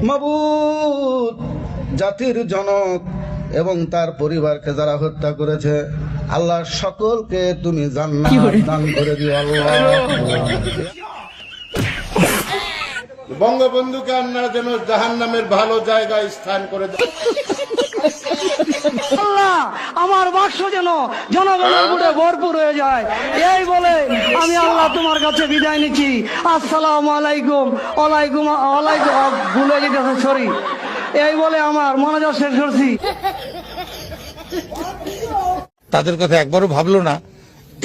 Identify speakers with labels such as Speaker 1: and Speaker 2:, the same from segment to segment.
Speaker 1: মাবুদ, জাতির জনক এবং তার পরিবারকে যারা হত্যা করেছে, আল্লাহ সকলকে তুমি জান্নাত দান করে দিও আল্লাহ।
Speaker 2: বঙ্গবন্ধুকে আল্লাহ যেন জাহান্নামের ভালো জায়গায় স্থান করে দেয়।
Speaker 3: আল্লাহ আমার বাক্স যেন জনগণের ভোটে ভরপুর হয়ে যায়, এই বলে আমি আল্লাহ তোমার কাছে বিদায় নিচ্ছি। আসসালামু আলাইকুম। ওয়ালাইকুম ওয়ালাইকুম ভুলে যেতেছে, সরি। এই বলে আমার মনোযোগ শেষ করছি।
Speaker 4: তাদের কথা একবারও ভাবলো না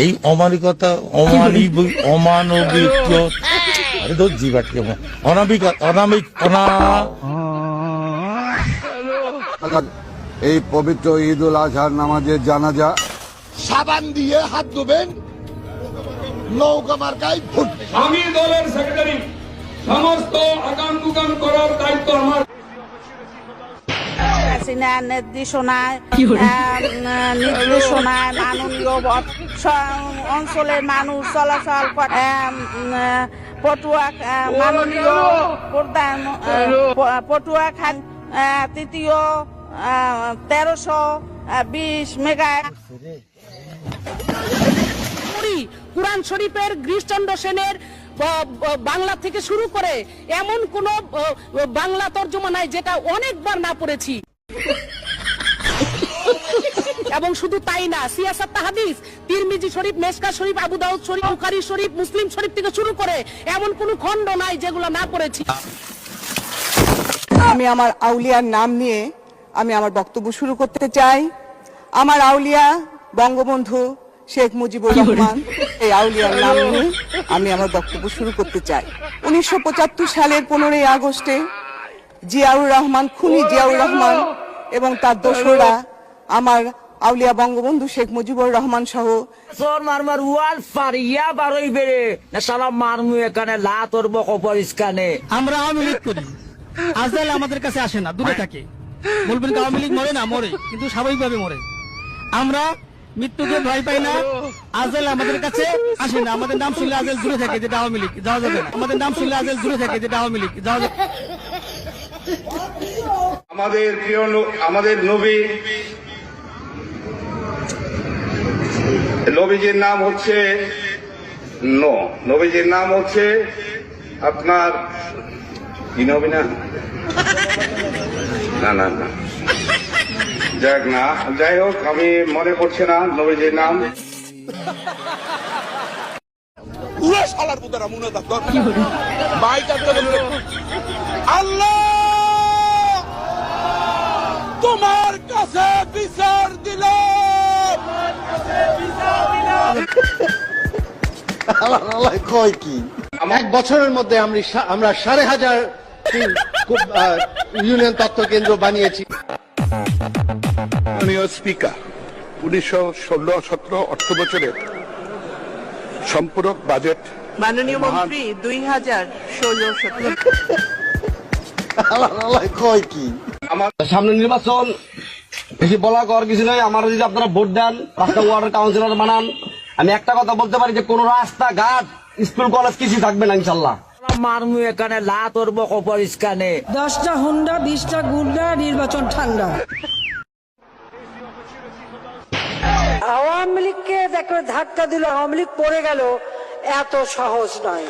Speaker 4: এই অমানবিকতা, অমানবিক আরে তো জীবাটকে অনামিক অনামিক
Speaker 5: এই পবিত্র ঈদ উল আজহার নামাজের জানাজা
Speaker 2: সাবান দিয়ে হাত ধোবেন, নৌকা মার্কায় ভোট।
Speaker 6: আমি দলের সেক্রেটারি, সমস্ত আগাম দুগাম করার দায়িত্ব আমার।
Speaker 7: নির্দেশনায় মাননীয় অঞ্চলের মানুষ চলাচল করে। মাননীয় প্রধান পটুয়া খান তৃতীয় 1320 মেগা।
Speaker 8: কুরআন শরীফের গিরিশচন্দ্র সেনের বাংলা থেকে শুরু করে এমন কোন বাংলা তর্জমা নাই যেটা অনেকবার না পড়েছি। এবং শুধু তাই না, সিয়াসাত তাহাদিস, তিরমিজি শরীফ, মেশকা শরীফ, আবু দাউদ শরীফ, বুখারী শরীফ, মুসলিম শরীফ থেকে শুরু করে এমন কোন খণ্ড নাই যেগুলো না পড়েছি।
Speaker 9: আমি আমার আউলিয়ার নাম নিয়ে আমি আমার বক্তব্য শুরু করতে চাই। আমার আউলিয়া বঙ্গবন্ধু শেখ মুজিবুর রহমান, এই আউলিয়ার নাম নিয়ে আমি আমার বক্তব্য শুরু করতে চাই। 1975 সালের 15ই আগস্টে জিয়াউর রহমান, খুনি জিয়াউর রহমান এবং তার দোসররা আমরা আউলিয়া বঙ্গবন্ধু শেখ মুজিবুর রহমান সহ
Speaker 3: আমরা আওয়ামী লীগ করি, আজরাইল আমাদের কাছে আসে না, দূরে থাকে। বলবেন আওয়ামী লীগ মরে না, মরে, কিন্তু স্বাভাবিকভাবে মরে। আমরা মৃত্যুকে ভয় পাই না, আজরাইল আমাদের কাছে আসে না। আমাদের নাম শুনলে আজরাইল দূরে থাকে, যেটা আওয়ামী লীগ, যাওয়া যাবে না। আমাদের নাম শুনলে আজরাইল দূরে থাকে, যেটা আওয়ামী লীগ, যাওয়া যাবে।
Speaker 2: আমাদের প্রিয় আমাদের নবীজির নাম হচ্ছে নবীজির নাম হচ্ছে আপনার কি নবী না না না না যাক না, যাই হোক, আমি মনে করছি না নবীজির নাম।
Speaker 6: আল্লাহ তোমার কাছে বিচার দিল।
Speaker 5: কয় কি
Speaker 1: 1 বছরের মধ্যে আমরা 5,500 ইউনিয়ন তথ্য কেন্দ্র বানিয়েছি।
Speaker 2: মাননীয় স্পিকার, 1916-17 অর্থ বছরের সম্পূরক বাজেট
Speaker 9: মাননীয় মন্ত্রী 2016-17
Speaker 5: কয় কি
Speaker 1: সামনে নির্বাচন, বেশি বলা কর কিছু নয়। আমার যদি আপনারা ভোট দেন, 5টা ওয়ার্ডের কাউন্সিলর বানান, আমি একটা কথা বলতে পারি যে কোন রাস্তাঘাট, স্কুল কলেজ কিছু থাকবে না ইনশাল্লাহ।
Speaker 3: মারমু এখানে লা তোরব কপরিস্কানে 10টা হুন্ডা 20টা গুন্ডা, নির্বাচন ঠান্ডা। আওয়ামী লীগকে দেখো ধাক্কা দিল, আওয়ামী লীগ পড়ে গেল, এত সহজ নয়।